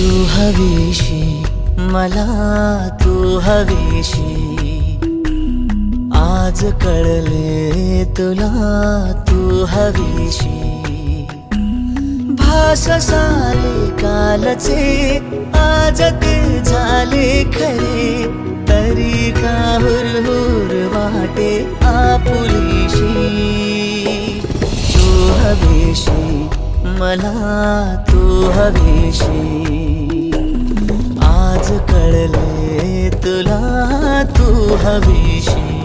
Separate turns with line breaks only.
तू हवीशी मला, तू हवीशी आज कळले तुला, तू हवीशी भास सारे कालचे आज ते झाले खरे, तरी का हुरहुर वाटे आपुलीशी. तू हवीशी मला, तू हवीशी आज कळले तुला, तू हवीशी.